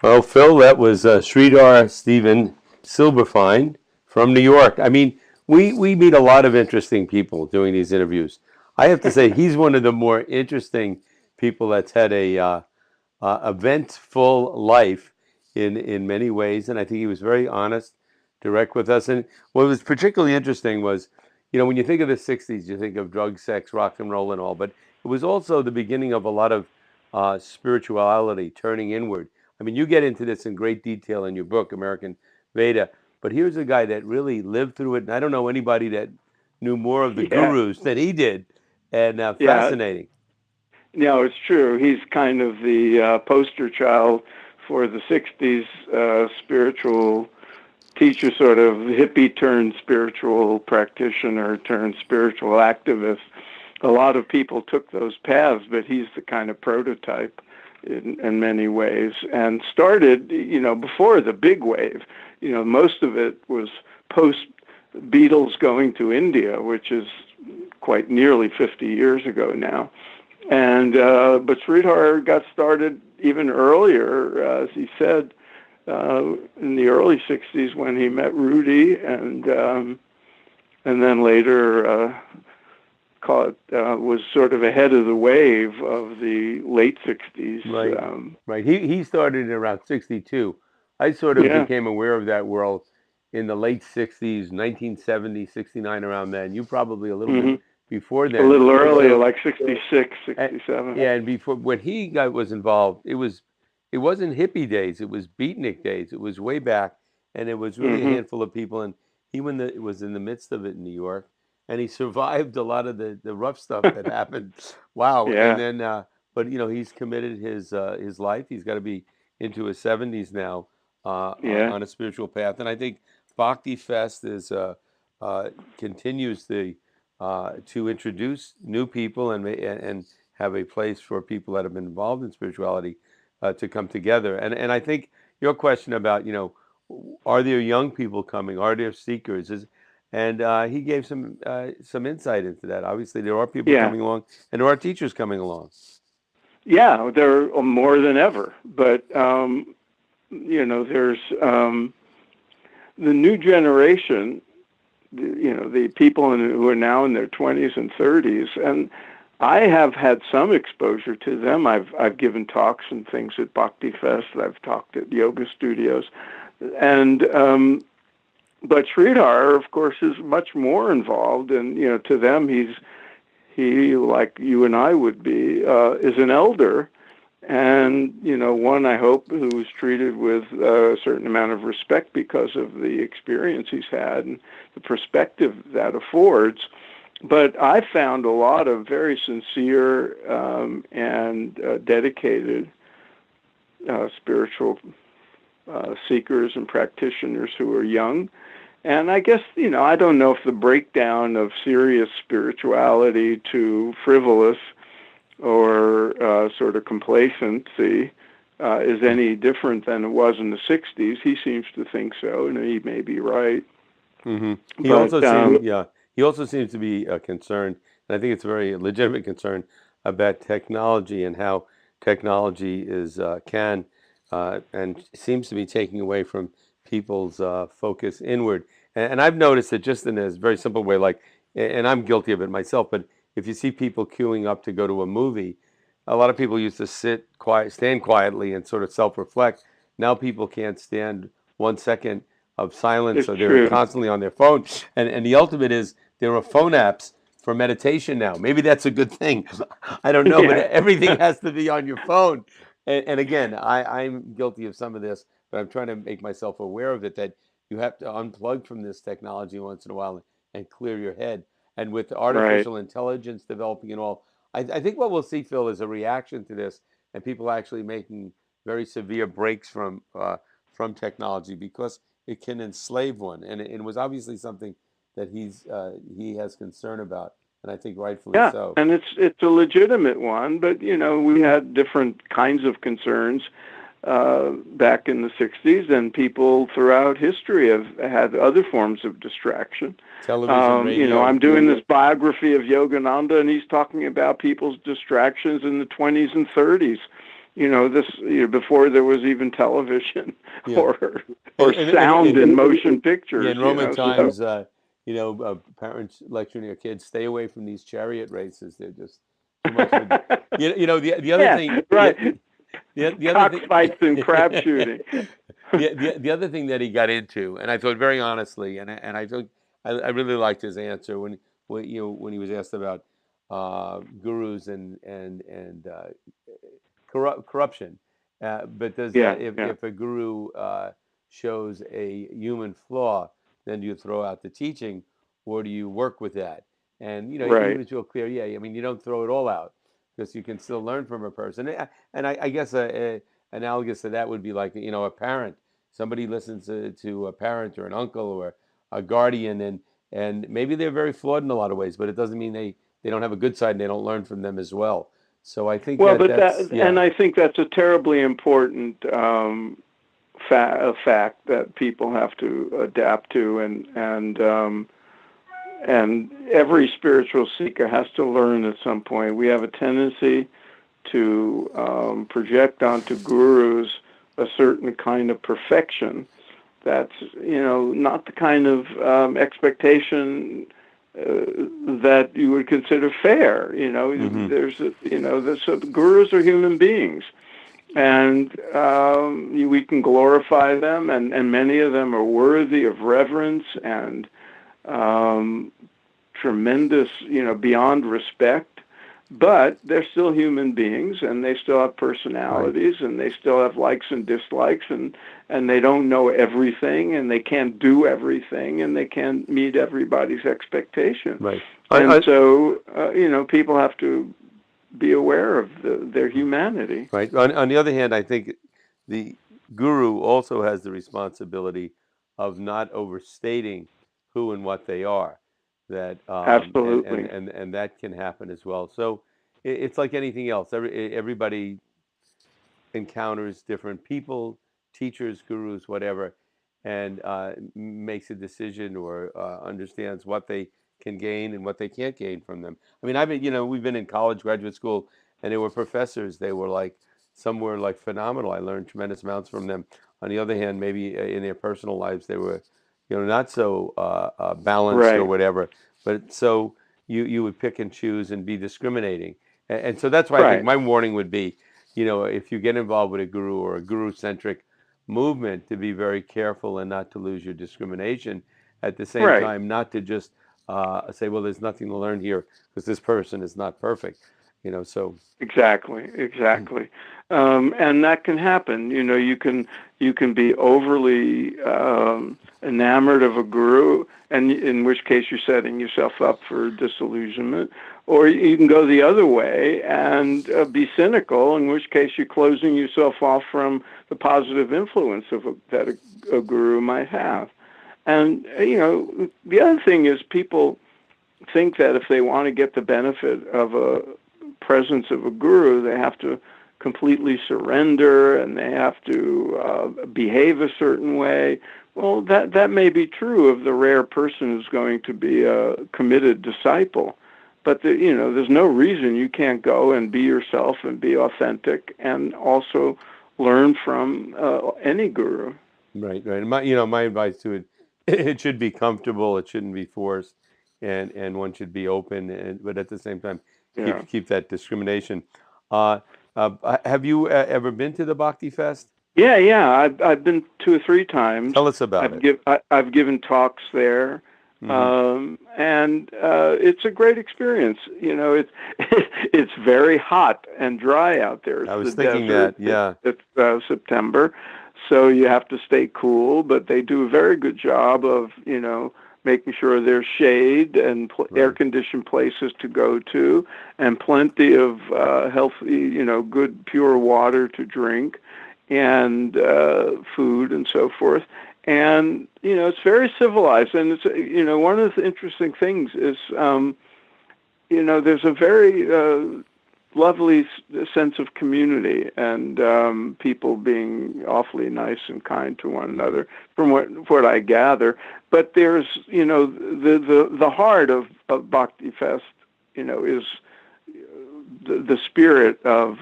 Well, Phil, that was Sridhar Stephen Silberstein from New York. I mean, we meet a lot of interesting people doing these interviews. I have to say, he's one of the more interesting people that's had a eventful life in many ways, and I think he was very honest, direct with us. And what was particularly interesting was, when you think of the '60s, you think of drugs, sex, rock and roll, and all, but it was also the beginning of a lot of spirituality, turning inward. I mean, you get into this in great detail in your book, American Veda. But here's a guy that really lived through it, and I don't know anybody that knew more of the Yeah, gurus than he did, and yeah, fascinating. no, it's true. He's kind of the poster child for the '60s spiritual teacher, sort of hippie turned spiritual practitioner turned spiritual activist. A lot of people took those paths, but he's the kind of prototype in many ways, and started, before the big wave. Most of it was post Beatles going to India, which is quite nearly 50 years ago now. And but Sridhar got started even earlier, as he said, in the early '60s when he met Rudy, and then later was sort of ahead of the wave of the late '60s. Right, right. He started in around '62. I sort of Yeah, became aware of that world in the late '60s, 1970, '69, around then. You probably a little bit hmm before a then. little earlier, So, like '66, uh, '67. yeah, and before when he got was involved, it wasn't hippie days. It was beatnik days. It was way back, and it was really a hmm handful of people. And he was in the midst of it in New York, and he survived a lot of the rough stuff that happened. Wow. And Yeah, then, but he's committed his life. He's got to be into his '70s now, yeah. on a spiritual path. And I think Bhakti Fest is uh, continues to introduce new people and have a place for people that have been involved in spirituality to come together. And I think your question about, are there young people coming? Are there seekers? And he gave some insight into that. Obviously, there are people Yeah, coming along, and there are teachers coming along. yeah, there are more than ever. But there's the new generation. The people who are now in their 20s and 30s, and I have had some exposure to them. I've given talks and things at Bhakti Fest. I've talked at yoga studios, and but Sridhar, of course, is much more involved, and to them, he, like you and I would be, is an elder, and one, I hope, who's treated with a certain amount of respect because of the experience he's had and the perspective that affords. But I found a lot of very sincere and dedicated spiritual seekers and practitioners who are young. And I guess, I don't know if the breakdown of serious spirituality to frivolous or sort of complacency is any different than it was in the '60s. He seems to think so, and he may be right. Hmm. He But also seemed, yeah, he also seems to be concerned, and I think it's a very legitimate concern about technology and how technology is can and seems to be taking away from people's focus inward. And I've noticed that just in a very simple way, like, and I'm guilty of it myself, but if you see people queuing up to go to a movie, a lot of people used to stand quietly and sort of self-reflect. Now people can't stand 1 second of silence, it's so they're true. constantly on their phone. And the ultimate is there are phone apps for meditation now. Maybe that's a good thing. I don't know, but Yeah. everything has to be on your phone. And again, I'm guilty of some of this, but I'm trying to make myself aware of it that you have to unplug from this technology once in a while and clear your head. And with Right. artificial intelligence developing and all, I think what we'll see, Phil, is a reaction to this and people actually making very severe breaks from technology because it can enslave one, and it was obviously something that he has concern about, and I think rightfully Yeah, so. and it's a legitimate one, but we had different kinds of concerns back in the '60s, and people throughout history have had other forms of distraction. Television, I'm radio. doing this biography of Yogananda, and he's talking about people's distractions in the '20s and '30s. before there was even television Yeah. or sound in And motion yeah, pictures. in Roman So times, parents lecturing their kids, stay away from these chariot races. They're just too much of a. The other yeah, thing, right. the other thing, Cockfights and crap shooting. the other thing that he got into, and I thought very honestly, and I thought I really liked his answer when he was asked about gurus and corruption. But does Yeah, that yeah, if a guru shows a human flaw, then do you throw out the teaching, or do you work with that? And he right. was real clear. Yeah, I mean, you don't throw it all out because you can still learn from a person. And I guess analogous to that would be like a parent. Somebody listens to a parent or an uncle or a guardian, and maybe they're very flawed in a lot of ways, but it doesn't mean they don't have a good side and they don't learn from them as well. So I think Well, that but that's and yeah. I think that's a terribly important fact that people have to adapt to, and every spiritual seeker has to learn at some point. We have a tendency to project onto gurus a certain kind of perfection that's not the kind of expectation that you would consider fair. Hmm. Gurus are human beings, and we can glorify them, and many of them are worthy of reverence and um, tremendous, beyond respect. But they're still human beings, and they still have Right. personalities, and they still have likes and dislikes, and they don't know everything, and they can't do everything, and they can't meet everybody's expectation. Right. And so, people have to be aware of their humanity. Right. On the other hand, I think the guru also has the responsibility of not overstating who and what they are. That Absolutely. and that can happen as well. So it's like anything else. Everybody encounters different people, teachers, gurus, whatever, and makes a decision or understands what they can gain and what they can't gain from them. I mean, we've been in college, graduate school, and there were professors. They were like, some were like phenomenal. I learned tremendous amounts from them. On the other hand, maybe in their personal lives, they were, not so balanced or Right. whatever. But so you would pick and choose and be discriminating, and so that's why I think Right. my warning would be if you get involved with a guru or a guru-centric movement, to be very careful and not to lose your discrimination. At the same Right. time, not to just say, "Well, there's nothing to learn here because this person is not perfect." So Exactly, exactly, and that can happen. You can be overly enamored of a guru, and in which case you're setting yourself up for disillusionment, or you can go the other way and be cynical, in which case you're closing yourself off from the positive influence that a guru might have. And the other thing is people think that if they want to get the benefit of a presence of a guru, they have to completely surrender and they have to behave a certain way. Well, that may be true of the rare person who's going to be a committed disciple, but there's no reason you can't go and be yourself and be authentic and also learn from any guru. right, right. My advice to it, it should be comfortable. It shouldn't be forced, and one should be open, but at the same time, Yeah. keep that discrimination. Uh, have you ever been to the Bhakti Fest? Yeah, yeah. I've been 2 or 3 times. Tell us about it. I've given talks there, Hmm. and it's a great experience. It's it's very hot and dry out there. It's I the was thinking desert. that, yeah. It's September, so you have to stay cool. But they do a very good job of making sure there's shade and air Right. conditioned places to go to, and plenty of healthy, good pure water to drink and food and so forth. And it's very civilized. And it's one of the interesting things is there's a very lovely sense of community and people being awfully nice and kind to one Hmm. another, from what I gather. But there's the heart of Bhakti Fest, is the spirit of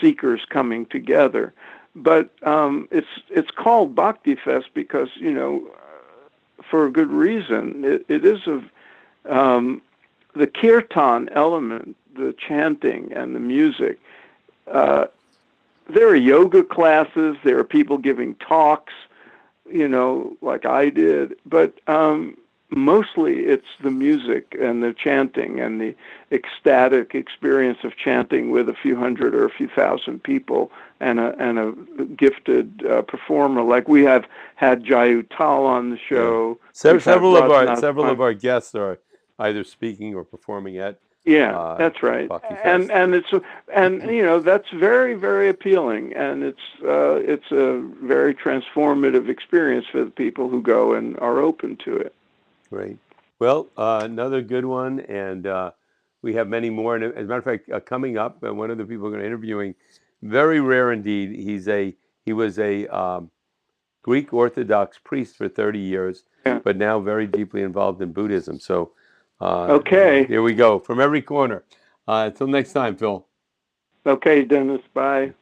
seekers coming together. But it's called Bhakti Fest because, for a good reason. It is the kirtan element, the chanting and the music. There are yoga classes. There are people giving talks, like I did. But mostly it's the music and the chanting and the ecstatic experience of chanting with a few hundred or a few thousand people and a gifted performer. Like we have had Jayu Tal on the show. Yeah. Several of our guests are either speaking or performing at. That's right. And that's very, very appealing, and it's a very transformative experience for the people who go and are open to it. Great. Well, another good one, and we have many more. And as a matter of fact, coming up, one of the people we're going to interviewing, very rare indeed. He was a Greek Orthodox priest for 30 years, but now very deeply involved in Buddhism. So, okay, here we go from every corner. Until next time, Phil. Okay, Dennis. Bye.